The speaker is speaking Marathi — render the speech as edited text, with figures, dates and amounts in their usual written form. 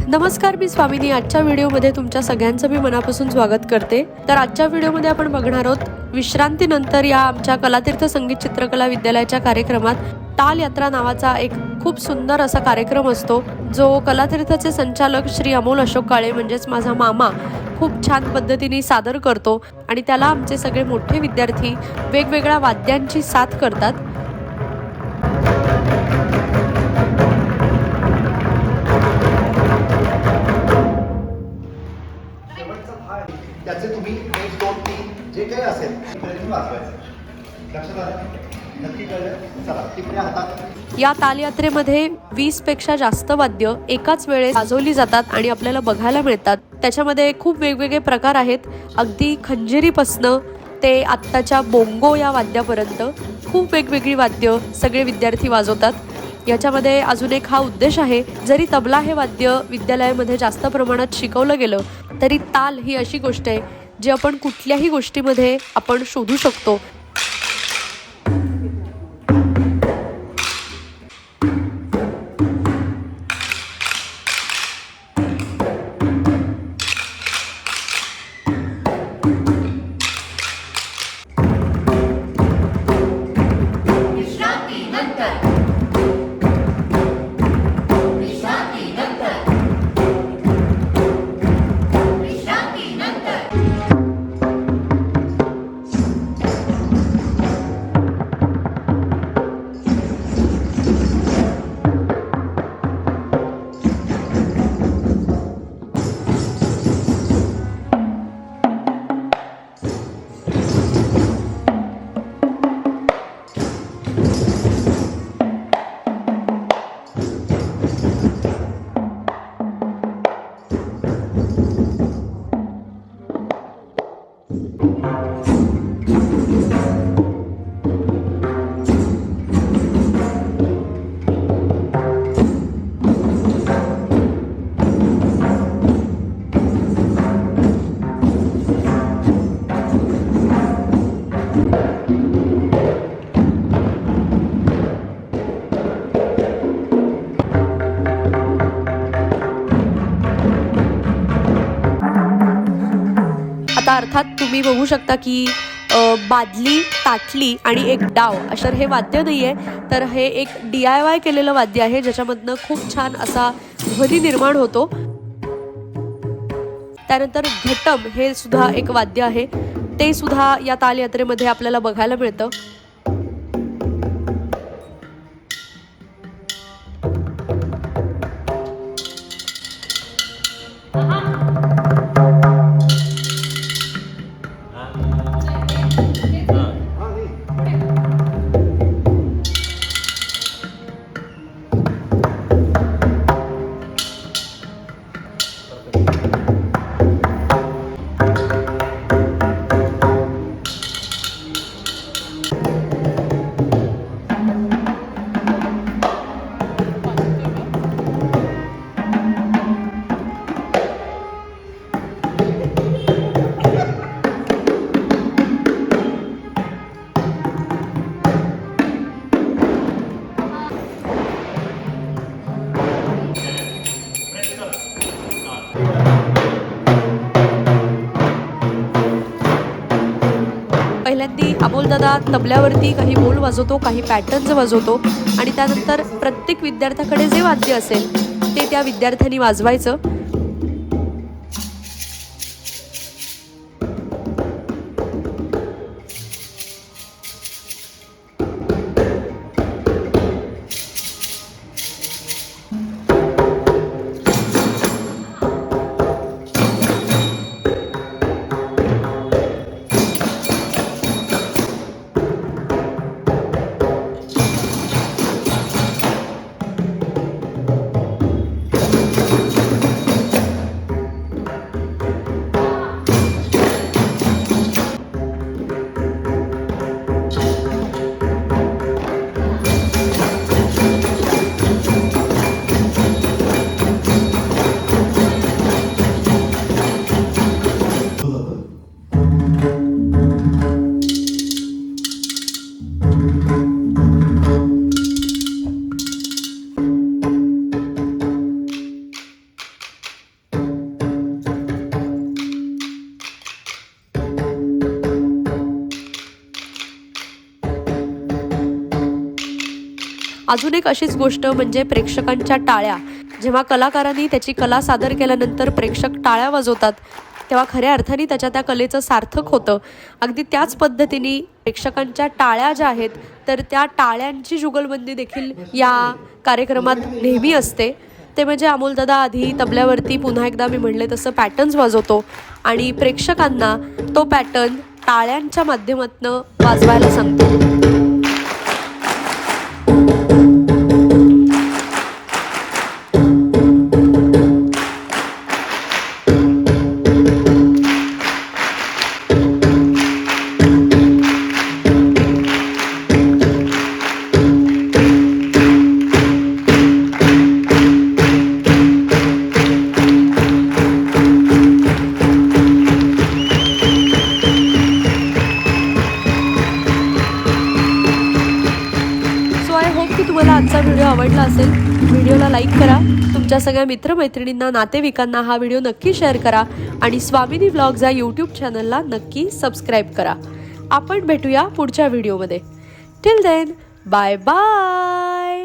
नमस्कार, मी स्वामिनी। आजच्या व्हिडिओमध्ये तुमच्या सगळ्यांचं मी मनापासून स्वागत करते। तर आजच्या व्हिडिओमध्ये आपण बघणार आहोत विश्रांतीनंतर या आमच्या कलातीर्थ संगीत चित्रकला विद्यालयाच्या कार्यक्रमात ताल यात्रा नावाचा एक खूप सुंदर असा कार्यक्रम असतो, जो कलातीर्थचे संचालक श्री अमोल अशोक काळे म्हणजेच माझा मामा खूप छान पद्धतीने सादर करतो आणि त्याला आमचे सगळे मोठे विद्यार्थी वेगवेगळ्या वाद्यांची साथ करतात। त्याचे तुम्ही 1 2 3 जे काही असेल ते वाजवायचं। लक्षात आलं? नक्की कळलं? चला तिकडे हातात। या तालयात्रेमध्ये 20 पेक्षा जास्त वाद्य एकाच वेळेस वाजवली जातात आणि आपल्याला बघायला मिळतात। त्याच्यामध्ये खूप वेगवेगळे प्रकार आहेत, अगदी खंजिरीपासनं ते आत्ताच्या बोंगो या वाद्यापर्यंत खूप वेगवेगळी वाद्य सगळे विद्यार्थी वाजवतात। याच्यामध्ये अजून एक हा उद्देश आहे, जरी तबला हे वाद्य विद्यालयामध्ये जास्त प्रमाणात शिकवलं गेलं तरी ताल ही अशी गोष्ट आहे जी आपण कुठल्याही गोष्टीमध्ये आपण शोधू शकतो। आता अर्थात तुम्ही बघू शकता की बादली, ताटली आणि एक डाव अशा हे वाद्य नाहीये, तर हे एक DIY केलेलं वाद्य आहे, ज्याच्यामधनं खूप छान असा ध्वनी निर्माण होतो। त्यानंतर घटम हे सुद्धा एक वाद्य आहे, ते सुद्धा या ताल यात्रेमध्ये आपल्याला बघायला मिळतं। पहिल्यांदी अमोलदादा तबल्यावरती काही बोल वाजवतो, काही पॅटर्न्स वाजवतो आणि त्यानंतर प्रत्येक विद्यार्थ्याकडे जे वाद्य असेल ते त्या विद्यार्थ्यांनी वाजवायचं। अजून एक अशीच गोष्ट म्हणजे प्रेक्षकांच्या टाळ्या. जेव्हा कलाकारांनी त्याची कला सादर केल्यानंतर प्रेक्षक टाळ्या वाजवतात तेव्हा खऱ्या अर्थाने त्या कलेचं सार्थक होतं. अगदी त्याच पद्धतीने प्रेक्षकांच्या टाळ्या ज्या आहेत तर त्या टाळ्यांची जुगलबंदी देखील या कार्यक्रमात नेहमी असते. ते म्हणजे अमोलदादा आधी तबल्यावरती पुन्हा एकदा मी म्हणले तसं पॅटर्न्स वाजवतो आणि प्रेक्षकांना तो पॅटर्न टाळ्यांच्या माध्यमातून वाजवायला सांगतो. तुम्हाला आजचा व्हिडिओ आवडला असेल, व्हिडिओला लाईक करा, तुमच्या सगळ्या मित्रमैत्रिणींना, नातेवाईकांना हा व्हिडिओ नक्की शेअर करा आणि स्वामिनी व्लॉग्स या यूट्यूब चॅनलला नक्की सबस्क्राईब करा. आपण भेटूया पुढच्या व्हिडिओमध्ये. Till then bye bye.